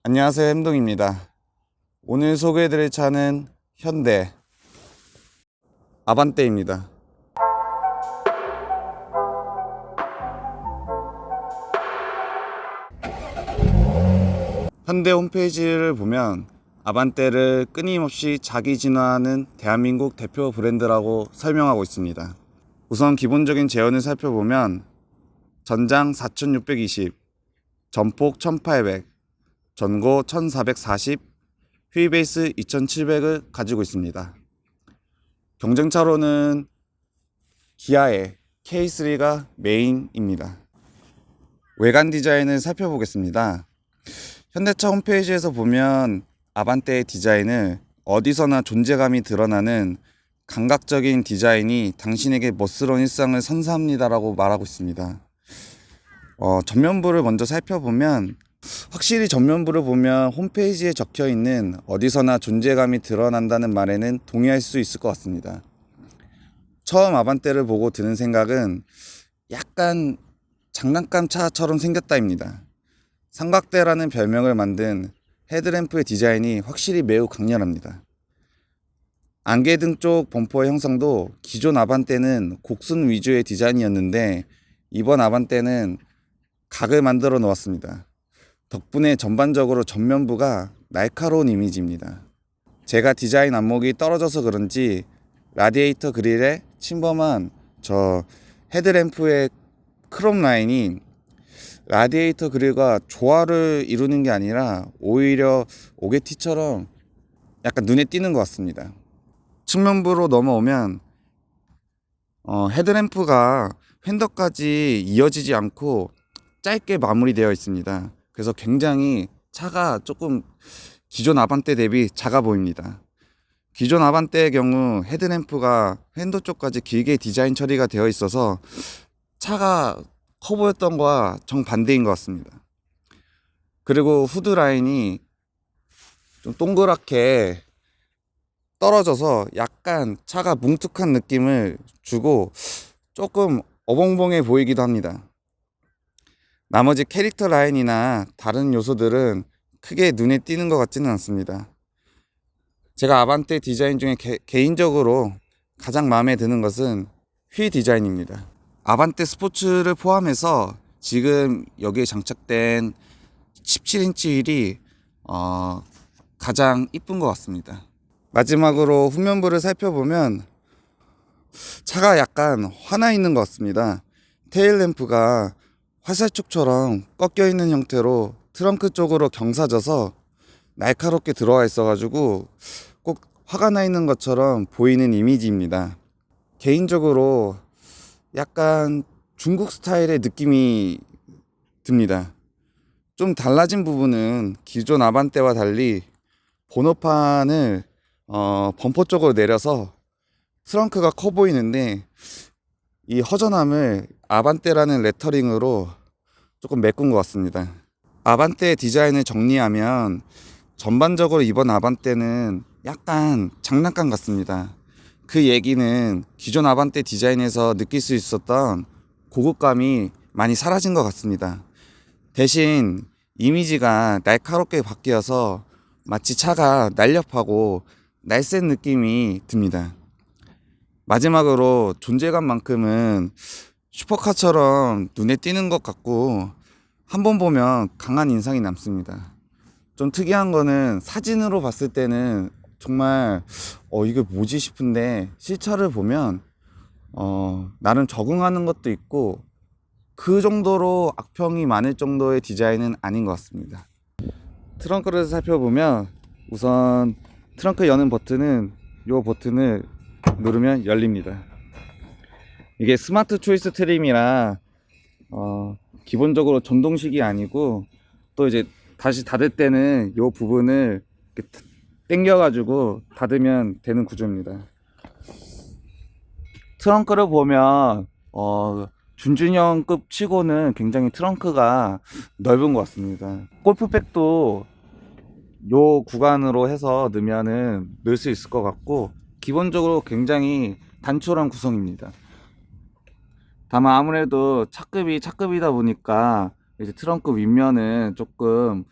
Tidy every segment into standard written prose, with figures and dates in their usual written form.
안녕하세요, 햄동입니다. 오늘 소개해드릴 차는 현대 아반떼입니다. 현대 홈페이지를 보면 아반떼를 끊임없이 자기 진화하는 대한민국 대표 브랜드라고 설명하고 있습니다. 우선 기본적인 제원을 살펴보면 전장 4620, 전폭 1800, 전고 1440, 휠베이스 2700을 가지고 있습니다. 경쟁차로는 기아의 K3가 메인입니다. 외관 디자인을 살펴보겠습니다. 현대차 홈페이지에서 보면 아반떼의 디자인을 어디서나 존재감이 드러나는 감각적인 디자인이 당신에게 멋스러운 일상을 선사합니다라고 말하고 있습니다. 전면부를 먼저 살펴보면 확실히 전면부를 보면 홈페이지에 적혀 있는 어디서나 존재감이 드러난다는 말에는 동의할 수 있을 것 같습니다. 처음 아반떼를 보고 드는 생각은 약간 장난감 차처럼 생겼다입니다. 삼각대라는 별명을 만든 헤드램프의 디자인이 확실히 매우 강렬합니다. 안개등 쪽 범퍼의 형상도 기존 아반떼는 곡선 위주의 디자인이었는데 이번 아반떼는 각을 만들어 놓았습니다. 덕분에 전반적으로 전면부가 날카로운 이미지입니다. 제가 디자인 안목이 떨어져서 그런지 라디에이터 그릴에 침범한 저 헤드램프의 크롬 라인이 라디에이터 그릴과 조화를 이루는 게 아니라 오히려 오게티처럼 약간 눈에 띄는 것 같습니다. 측면부로 넘어오면 헤드램프가 휀더까지 이어지지 않고 짧게 마무리되어 있습니다. 그래서 굉장히 차가 조금 기존 아반떼 대비 작아 보입니다. 기존 아반떼의 경우 헤드램프가 휀더 쪽까지 길게 디자인 처리가 되어 있어서 차가 커 보였던 거와 정반대인 것 같습니다. 그리고 후드 라인이 좀 동그랗게 떨어져서 약간 차가 뭉툭한 느낌을 주고 조금 어벙벙해 보이기도 합니다. 나머지 캐릭터 라인이나 다른 요소들은 크게 눈에 띄는 것 같지는 않습니다. 제가 아반떼 디자인 중에 개인적으로 가장 마음에 드는 것은 휠 디자인입니다. 아반떼 스포츠를 포함해서 지금 여기에 장착된 17인치 휠이 가장 이쁜 것 같습니다. 마지막으로 후면부를 살펴보면 차가 약간 화나 있는 것 같습니다. 테일램프가 화살촉처럼 꺾여 있는 형태로 트렁크 쪽으로 경사져서 날카롭게 들어와 있어 가지고 꼭 화가 나 있는 것처럼 보이는 이미지입니다. 개인적으로 약간 중국 스타일의 느낌이 듭니다. 좀 달라진 부분은 기존 아반떼와 달리 번호판을 범퍼 쪽으로 내려서 트렁크가 커 보이는데 이 허전함을 아반떼라는 레터링으로 조금 메꾼 것 같습니다. 아반떼 디자인을 정리하면 전반적으로 이번 아반떼는 약간 장난감 같습니다. 그 얘기는 기존 아반떼 디자인에서 느낄 수 있었던 고급감이 많이 사라진 것 같습니다. 대신 이미지가 날카롭게 바뀌어서 마치 차가 날렵하고 날쌘 느낌이 듭니다. 마지막으로 존재감만큼은 슈퍼카처럼 눈에 띄는 것 같고 한번 보면 강한 인상이 남습니다. 좀 특이한 거는 사진으로 봤을 때는 정말 이게 뭐지 싶은데 실차를 보면 나름 적응하는 것도 있고 그 정도로 악평이 많을 정도의 디자인은 아닌 것 같습니다. 트렁크를 살펴보면 우선 트렁크 여는 버튼은 이 버튼을 누르면 열립니다. 이게 스마트 초이스 트림이라 기본적으로 전동식이 아니고 또 이제 다시 닫을 때는 이 부분을 당겨 가지고 닫으면 되는 구조입니다. 트렁크를 보면 준준형급 치고는 굉장히 트렁크가 넓은 것 같습니다. 골프백도 요 구간으로 해서 넣으면은 넣을 수 있을 것 같고 기본적으로 굉장히 단촐한 구성입니다. 다만 아무래도 차급이다 보니까 이제 트렁크 윗면은 조금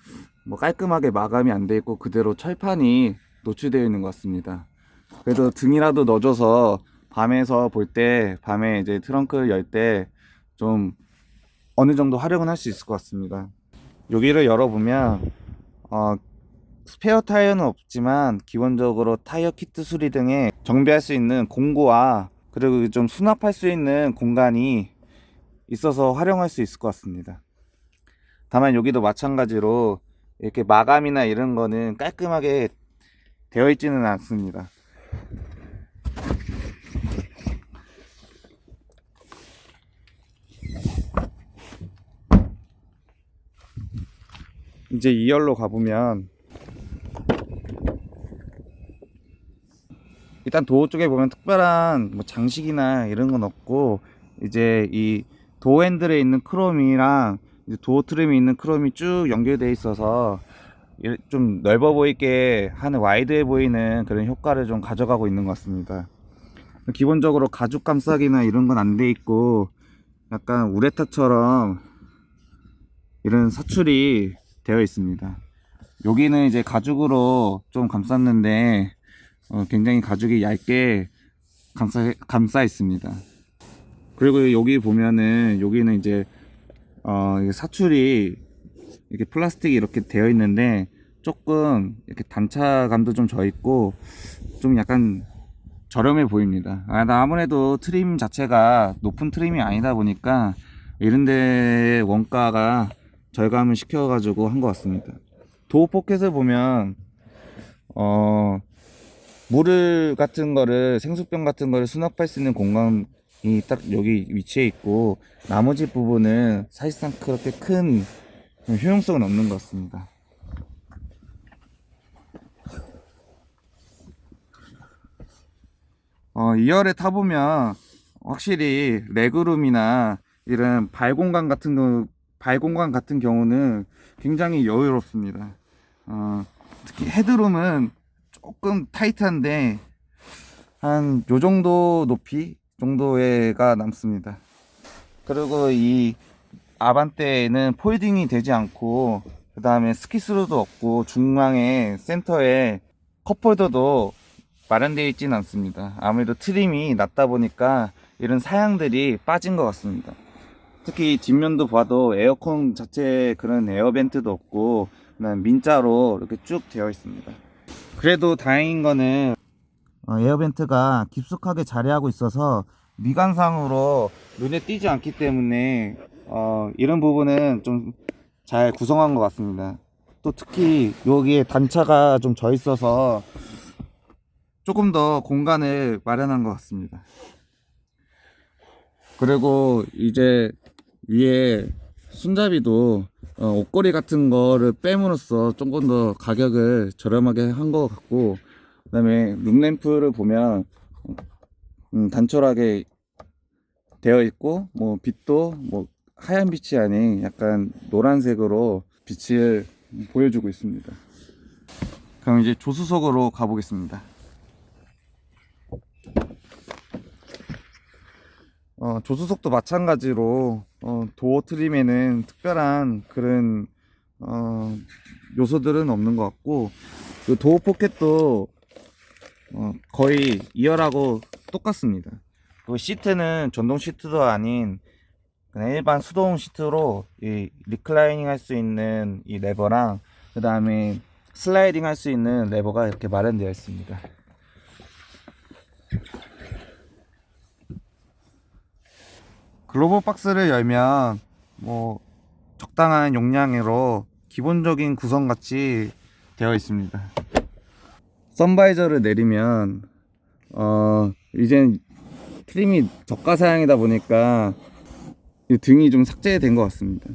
뭐 깔끔하게 마감이 안 돼 있고 그대로 철판이 노출되어 있는 것 같습니다. 그래도 등이라도 넣어줘서 밤에서 볼 때, 밤에 이제 트렁크를 열 때 좀 어느 정도 활용은 할 수 있을 것 같습니다. 여기를 열어보면 스페어 타이어는 없지만 기본적으로 타이어 키트 수리 등에 정비할 수 있는 공구와 그리고 좀 수납할 수 있는 공간이 있어서 활용할 수 있을 것 같습니다. 다만 여기도 마찬가지로 이렇게 마감이나 이런 거는 깔끔하게 되어 있지는 않습니다. 이제 2열로 가보면 일단 도어 쪽에 보면 특별한 뭐 장식이나 이런 건 없고, 이제 이 도어 핸들에 있는 크롬이랑 이제 도어 트림에 있는 크롬이 쭉 연결되어 있어서 좀 넓어 보이게 하는, 와이드해 보이는 그런 효과를 좀 가져가고 있는 것 같습니다. 기본적으로 가죽 감싸기나 이런 건 안 돼 있고 약간 우레타처럼 이런 사출이 되어 있습니다. 여기는 이제 가죽으로 좀 감쌌는데 굉장히 가죽이 얇게 감싸 있습니다. 그리고 여기 보면은 여기는 이제 사출이 이렇게 플라스틱이 이렇게 되어 있는데 조금 이렇게 단차감도 좀 져 있고 좀 약간 저렴해 보입니다. 아무래도 트림 자체가 높은 트림이 아니다 보니까 이런데 원가가 절감을 시켜가지고 한 것 같습니다. 도어 포켓을 보면 물 같은 거를, 생수병 같은 거를 수납할 수 있는 공간이 딱 여기 위치해 있고, 나머지 부분은 사실상 그렇게 큰 효용성은 없는 것 같습니다. 2열에 타보면 확실히 레그룸이나 이런 발 공간 같은 경우는 굉장히 여유롭습니다. 특히 헤드룸은 조금 타이트한데 한 요 정도 높이 정도가 남습니다. 그리고 이 아반떼는 폴딩이 되지 않고, 그 다음에 스키스루도 없고, 중앙에 센터에 컵홀더도 마련되어 있지는 않습니다. 아무래도 트림이 낮다 보니까 이런 사양들이 빠진 것 같습니다. 특히 뒷면도 봐도 에어컨 자체에 그런 에어벤트도 없고 그냥 민자로 이렇게 쭉 되어 있습니다. 그래도 다행인 거는 에어벤트가 깊숙하게 자리하고 있어서 미관상으로 눈에 띄지 않기 때문에 이런 부분은 좀 잘 구성한 것 같습니다. 또 특히 여기에 단차가 좀 져 있어서 조금 더 공간을 마련한 것 같습니다. 그리고 이제 위에 손잡이도 옷걸이 같은 거를 빼므로써 조금 더 가격을 저렴하게 한 것 같고, 그 다음에 룸램프를 보면 단촐하게 되어 있고, 뭐 빛도 뭐 하얀 빛이 아닌 약간 노란색으로 빛을 보여주고 있습니다. 그럼 이제 조수석으로 가보겠습니다. 조수석도 마찬가지로 도어 트림에는 특별한 그런 요소들은 없는 것 같고, 그 도어 포켓도 거의 2열하고 똑같습니다. 그 시트는 전동 시트도 아닌 그냥 일반 수동 시트로 이 리클라이닝 할 수 있는 이 레버랑 그 다음에 슬라이딩 할 수 있는 레버가 이렇게 마련되어 있습니다. 글로벌 박스를 열면 뭐 적당한 용량으로 기본적인 구성 같이 되어 있습니다. 선바이저를 내리면 이젠 트림이 저가 사양이다 보니까 이 등이 좀 삭제된 것 같습니다.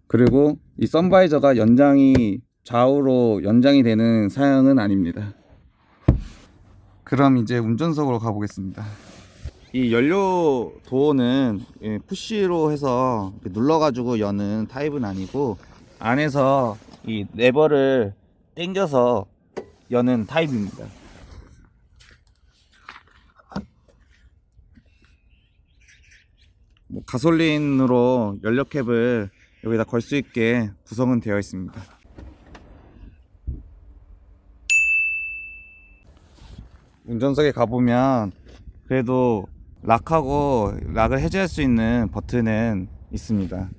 그리고 이 선바이저가 좌우로 연장이 되는 사양은 아닙니다. 그럼 이제 운전석으로 가보겠습니다. 이 연료 도어는 푸시로 해서 눌러가지고 여는 타입은 아니고, 안에서 이 레버를 당겨서 여는 타입입니다. 뭐 가솔린으로 연료캡을 여기다 걸 수 있게 구성은 되어 있습니다. 운전석에 가보면 그래도 락을 해제할 수 있는 버튼은 있습니다.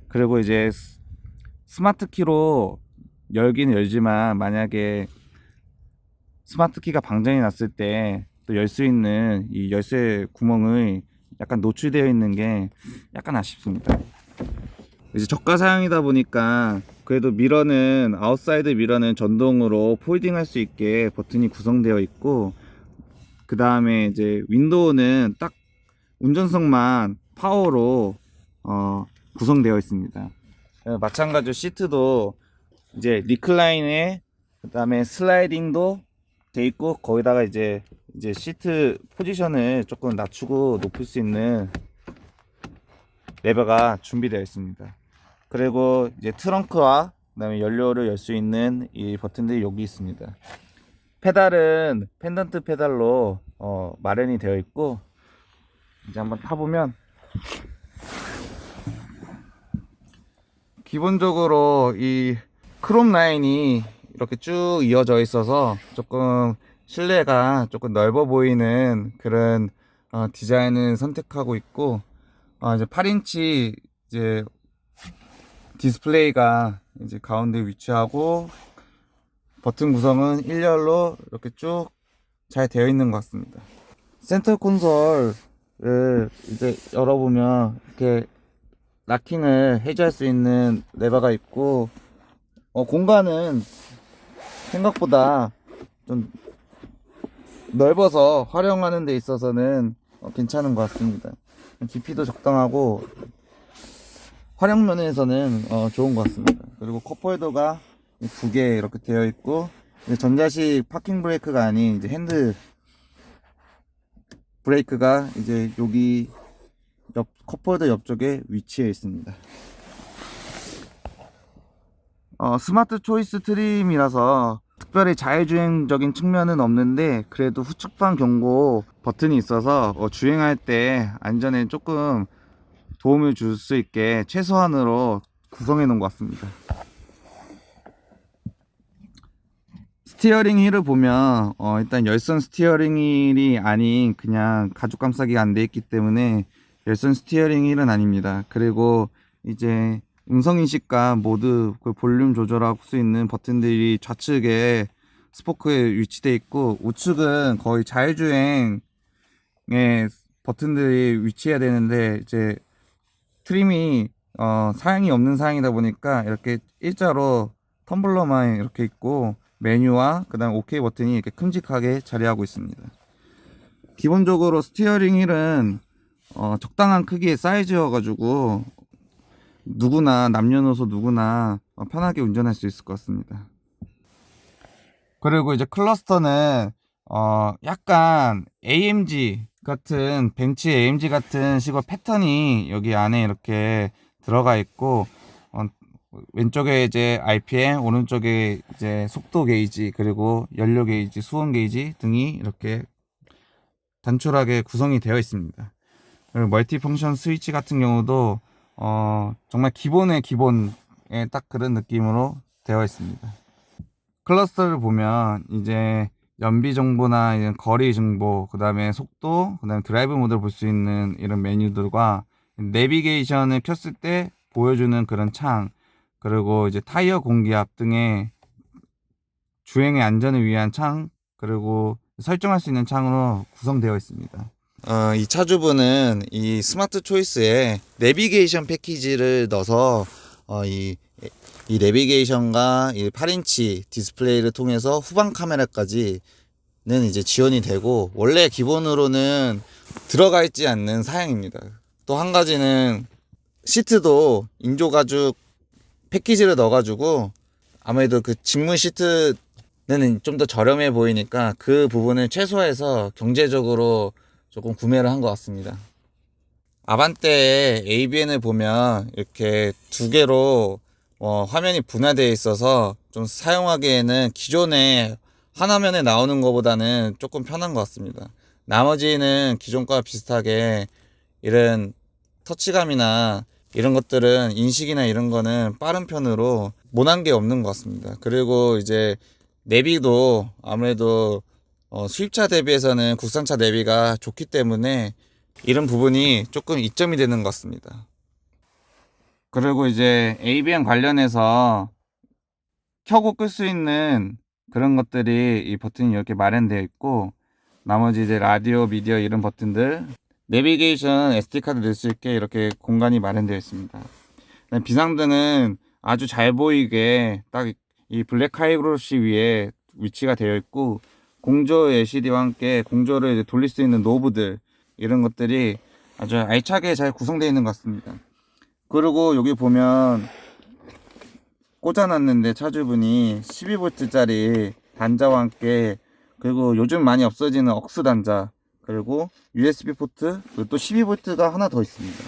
그리고 이제 스마트 키로 열기는 열지만 만약에 스마트 키가 방전이 났을 때 또 열 수 있는 이 열쇠 구멍이 약간 노출되어 있는 게 약간 아쉽습니다. 이제 저가 사양이다 보니까 그래도 미러는 아웃사이드 미러는 전동으로 폴딩 할 수 있게 버튼이 구성되어 있고, 그 다음에 이제 윈도우는 딱 운전석만 파워로 구성되어 있습니다. 마찬가지로 시트도 이제 리클라인에 그 다음에 슬라이딩도 돼 있고, 거기다가 이제 시트 포지션을 조금 낮추고 높일 수 있는 레버가 준비되어 있습니다. 그리고 이제 트렁크와 그다음에 연료를 열 수 있는 이 버튼들이 여기 있습니다. 페달은 펜던트 페달로 마련이 되어 있고, 이제 한번 타보면 기본적으로 이 크롬 라인이 이렇게 쭉 이어져 있어서 조금 실내가 조금 넓어 보이는 그런 디자인을 선택하고 있고, 이제 8인치 이제 디스플레이가 이제 가운데 위치하고, 버튼 구성은 일렬로 이렇게 쭉 잘 되어 있는 것 같습니다. 센터 콘솔을 이제 열어보면 이렇게 락킹을 해제할 수 있는 레버가 있고, 공간은 생각보다 좀 넓어서 활용하는 데 있어서는 괜찮은 것 같습니다. 깊이도 적당하고 활용 면에서는 좋은 것 같습니다. 그리고 컵홀더가 두 개 이렇게 되어 있고, 전자식 파킹 브레이크가 아닌 이제 핸드 브레이크가 이제 여기 컵홀더 옆쪽에 위치해 있습니다. 스마트 초이스 트림이라서 특별히 자율주행적인 측면은 없는데, 그래도 후측방 경고 버튼이 있어서 주행할 때 안전에 조금 도움을 줄 수 있게 최소한으로 구성해 놓은 것 같습니다. 스티어링 휠을 보면 일단 열선 스티어링 휠이 아닌 그냥 가죽 감싸기가 안 돼 있기 때문에 열선 스티어링 휠은 아닙니다. 그리고 이제 음성인식과 모드 그 볼륨 조절할 수 있는 버튼들이 좌측에 스포크에 위치되어 있고, 우측은 거의 자율주행의 버튼들이 위치해야 되는데, 이제 트림이 사양이 없는 사양이다 보니까 이렇게 일자로 텀블러만 이렇게 있고, 메뉴와 그 다음 OK 버튼이 이렇게 큼직하게 자리하고 있습니다. 기본적으로 스티어링 휠은 적당한 크기의 사이즈여 가지고 누구나, 남녀노소 누구나 편하게 운전할 수 있을 것 같습니다. 그리고 이제 클러스터는 약간 AMG 같은, 벤츠 AMG 같은 식으로 패턴이 여기 안에 이렇게 들어가 있고, 왼쪽에 이제 RPM, 오른쪽에 이제 속도 게이지, 그리고 연료 게이지, 수온 게이지 등이 이렇게 단촐하게 구성이 되어 있습니다. 그리고 멀티 펑션 스위치 같은 경우도 정말 기본의 기본에 딱 그런 느낌으로 되어 있습니다. 클러스터를 보면 이제 연비 정보나 이런 거리 정보, 그 다음에 속도, 그 다음에 드라이브 모드를 볼 수 있는 이런 메뉴들과 내비게이션을 켰을 때 보여주는 그런 창, 그리고 이제 타이어 공기압 등의 주행의 안전을 위한 창, 그리고 설정할 수 있는 창으로 구성되어 있습니다. 이 차주분은 이 스마트 초이스에 내비게이션 패키지를 넣어서 이 내비게이션과 이 8인치 디스플레이를 통해서 후방 카메라까지는 이제 지원이 되고, 원래 기본으로는 들어가 있지 않는 사양입니다. 또 한 가지는 시트도 인조가죽 패키지를 넣어가지고 아무래도 그 직물 시트는 좀 더 저렴해 보이니까 그 부분을 최소화해서 경제적으로 조금 구매를 한 것 같습니다. 아반떼의 ABN을 보면 이렇게 두 개로 화면이 분할되어 있어서 좀 사용하기에는 기존에 한 화면에 나오는 것보다는 조금 편한 것 같습니다. 나머지는 기존과 비슷하게 이런 터치감이나 이런 것들은 인식이나 이런 거는 빠른 편으로 못한 게 없는 것 같습니다. 그리고 이제 내비도 아무래도 수입차 대비해서는 국산차 내비가 좋기 때문에 이런 부분이 조금 이점이 되는 것 같습니다. 그리고 이제 ABM 관련해서 켜고 끌 수 있는 그런 것들이 이 버튼이 이렇게 마련되어 있고, 나머지 이제 라디오, 미디어 이런 버튼들, 내비게이션, SD카드 넣을 수 있게 이렇게 공간이 마련되어 있습니다. 비상등은 아주 잘 보이게 딱 이 블랙 하이그로시 위에 위치가 되어 있고, 공조 LCD와 함께 공조를 이제 돌릴 수 있는 노브들, 이런 것들이 아주 알차게 잘 구성되어 있는 것 같습니다. 그리고 여기 보면 꽂아놨는데 차주분이 12V짜리 단자와 함께, 그리고 요즘 많이 없어지는 억스 단자, 그리고 USB 포트, 그리고 또 12V가 하나 더 있습니다.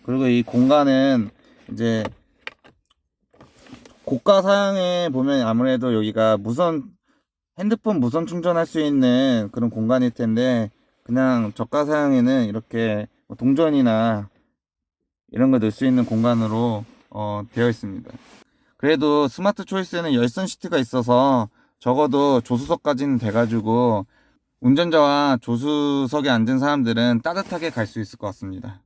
그리고 이 공간은 이제 고가 사양에 보면 아무래도 여기가 핸드폰 무선 충전할 수 있는 그런 공간일 텐데, 그냥 저가 사양에는 이렇게 동전이나 이런 거 넣을 수 있는 공간으로 되어 있습니다. 그래도 스마트 초이스에는 열선 시트가 있어서 적어도 조수석까지는 돼가지고 운전자와 조수석에 앉은 사람들은 따뜻하게 갈 수 있을 것 같습니다.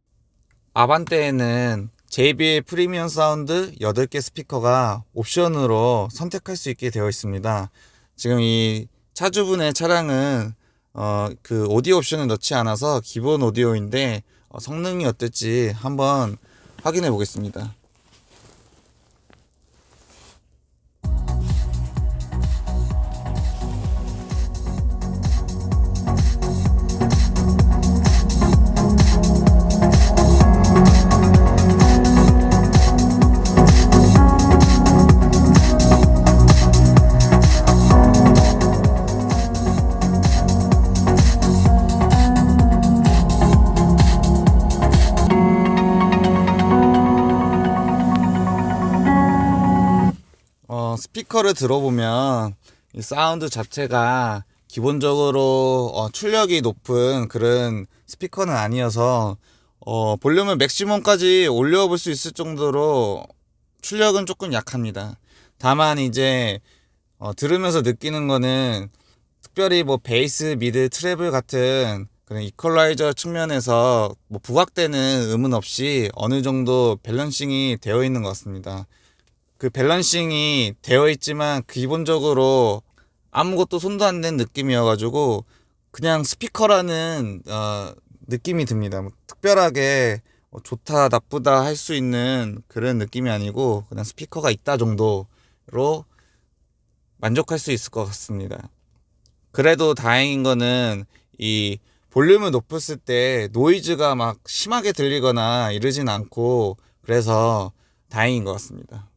아반떼에는 JBL 프리미엄 사운드 8개 스피커가 옵션으로 선택할 수 있게 되어 있습니다. 지금 이 차주분의 차량은 그 오디오 옵션을 넣지 않아서 기본 오디오인데 성능이 어떨지 한번 확인해 보겠습니다. 스피커를 들어보면 이 사운드 자체가 기본적으로 출력이 높은 그런 스피커는 아니어서 볼륨을 맥시멈까지 올려볼 수 있을 정도로 출력은 조금 약합니다. 다만 이제 들으면서 느끼는 거는 특별히 뭐 베이스, 미드, 트래블 같은 그런 이퀄라이저 측면에서 뭐 부각되는 음은 없이 어느 정도 밸런싱이 되어 있는 것 같습니다. 그 밸런싱이 되어 있지만 기본적으로 아무것도 손도 안 댄 느낌이어가지고 그냥 스피커라는 느낌이 듭니다. 뭐 특별하게 좋다 나쁘다 할 수 있는 그런 느낌이 아니고 그냥 스피커가 있다 정도로 만족할 수 있을 것 같습니다. 그래도 다행인 거는 이 볼륨을 높였을 때 노이즈가 막 심하게 들리거나 이러진 않고, 그래서 다행인 것 같습니다.